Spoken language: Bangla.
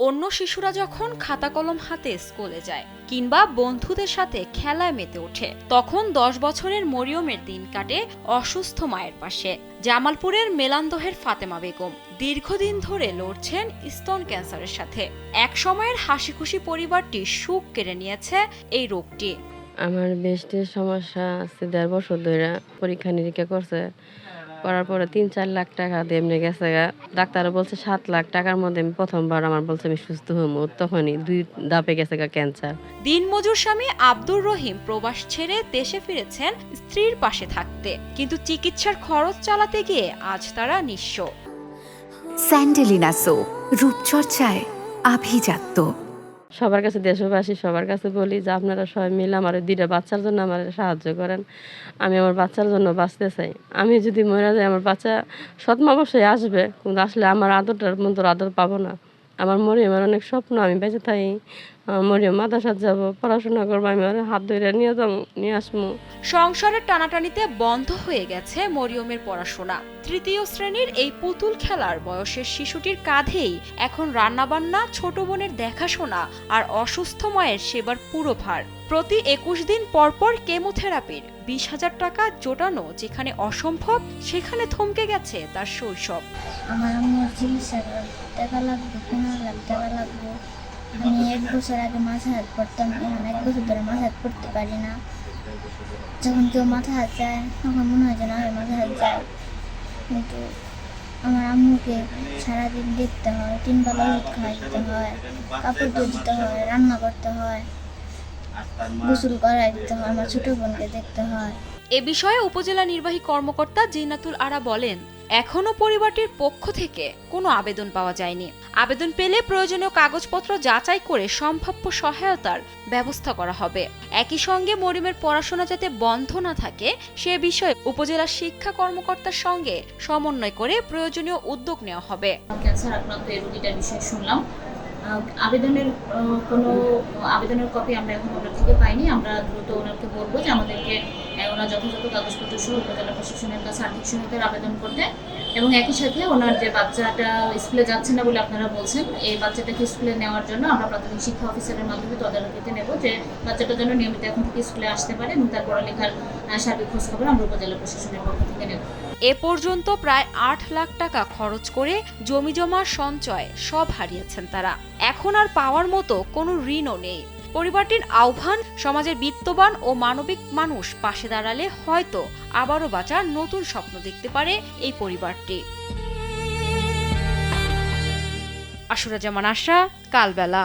অন্য শিশুরা যখন খাতা কলম হাতে স্কুলে যায় কিংবা বন্ধুদের সাথে খেলায় মেতে ওঠে, তখন ১০ বছরের মরিয়মের দিন কাটে অসুস্থ মায়ের পাশে। জামালপুরের মেলান্দহের ফাতেমা বেগম দীর্ঘদিন ধরে লড়ছেন স্তন ক্যান্সারের সাথে। এক সময়ের হাসি খুশি পরিবারটি সুখ কেড়ে নিয়েছে এই রোগটি। আমার বেস্টের সমস্যা আছে, ১.৫ বছর ধরে পরীক্ষা নিরীক্ষা করছে, করার পরে ৩-৪ লাখ টাকা দিয়ে এমনি গেছে গা। ডাক্তারও বলছে ৭ লাখ টাকার মধ্যে আমি প্রথমবার আমার বলছে আমি সুস্থ হবো, তখনই ২ ধাপে গেছে গা ক্যান্সার। দিনমজুর স্বামী আব্দুর রহিম প্রবাস ছেড়ে দেশে ফিরেছেন স্ত্রীর পাশে থাকতে, কিন্তু চিকিৎসার খরচ চালাতে গিয়ে আজ তারা নিঃস্ব। স্যান্ডেলিনা সো, রূপচর্চায় আভিজাত্য। সবার কাছে, দেশবাসী সবার কাছে বলি যে আপনারা সবাই মিলে আমার 2টা বাচ্চার জন্য আমার সাহায্য করেন। আমি আমার বাচ্চার জন্য বাঁচতে চাই। আমি যদি মরে যাই, আমার বাচ্চা সৎমা অবশ্যই আসবে, কিন্তু আসলে আমার আদরটার মতো আদর পাবো না। আমার মরিয়মের অনেক স্বপ্ন, আমি বেঁচে থাকি, আমার মরিয়ম মাদ্রাসায় যাবো, পড়াশোনা করবো, আমি ওর হাত ধরে নিয়ে যাবো, নিয়ে আসবো। সংসারের টানাটানিতে বন্ধ হয়ে গেছে মরিয়মের পড়াশোনা। 3য় শ্রেণীর এই পুতুল খেলার বয়সের শিশুটির কাঁধেই এখন রান্নাবান্না, ছোট বোনের দেখাশোনা আর অসুস্থ মায়ের সেবার পুরো ভার। প্রতি 21 দিন পরপর কেমোথেরাপির 20,000 টাকা জোটানো যেখানে অসম্ভব, সেখানে থমকে গেছে তার শৈশব। আমার আম্মুর চিকিৎসার টাকা লাগবে, 15 লাখ টাকা লাগবে। আমি 1 বছর আগে মাথা হাত পড়তাম, এখন 1 বছর ধরে মাথা হাত পড়তে পারি না। যখন কেউ মাথা হাত যায় তখন মনে হয় যেন আমি মাথা হাত যায়, কিন্তু আমার আম্মুকে সারাদিন দেখতে হয়, 3 বেলা ওষুধ খাওয়াই দিতে হয়, কাপড় ধুয়ে দিতে হয়, রান্না করতে হয়, গোসল করাই দিতে হয়, আমার ছোট বোনকে দেখতে হয়। এ বিষয়ে উপজেলা নির্বাহী কর্মকর্তা জিন্নাতুল আরা বলেন, এখনো পরিবারটির পক্ষ থেকে কোনো আবেদন পাওয়া যায়নি। আবেদন পেলে প্রয়োজনীয় কাগজপত্র যাচাই করে সম্ভাব্য সহায়তার ব্যবস্থা করা হবে। একই সঙ্গে মরিয়মের পড়াশোনা যাতে বন্ধ না থাকে সে বিষয়ে উপজেলা শিক্ষা কর্মকর্তার সঙ্গে সমন্বয় করে প্রয়োজনীয় উদ্যোগ নেওয়া হবে। ক্যান্সার আক্রান্ত এই রোগীটার বিষয়ে শুনলাম। কোনো আবেদনের কপি আমরা এখন ওনার থেকে পাইনি। আমরা দ্রুত ওনাকে বলবো যে আমাদেরকে ওনার যথাযথ কাগজপত্র সহ উপজেলা প্রশাসনের কাছে আর্থিক সহায়তার আবেদন করতে, এবং একই সাথে ওনার যে বাচ্চাটা স্কুলে যাচ্ছে না বলে আপনারা বলছেন, এই বাচ্চাটাকে স্কুলে নেওয়ার জন্য আমরা প্রাথমিক শিক্ষা অফিসারের মাধ্যমে তদারকিতে নেব যে বাচ্চাটা যেন নিয়মিত এখন থেকে স্কুলে আসতে পারে, এবং তার পড়ালেখার সার্বিক খোঁজখবর আমরা উপজেলা প্রশাসনের পক্ষ থেকে নেব। এ পর্যন্ত প্রায় 8 লাখ টাকা খরচ করে জমিজমা সঞ্চয় সব হারিয়েছেন তারা। এখন আর পাওয়ার মতো কোনো ঋণও নেই। পরিবারটির আহ্বান, সমাজের বিত্তবান ও মানবিক মানুষ পাশে দাঁড়ালে হয়তো আবারও বাঁচার নতুন স্বপ্ন দেখতে পারে এই পরিবারটি। আশুরা জামান আশা, কালবেলা।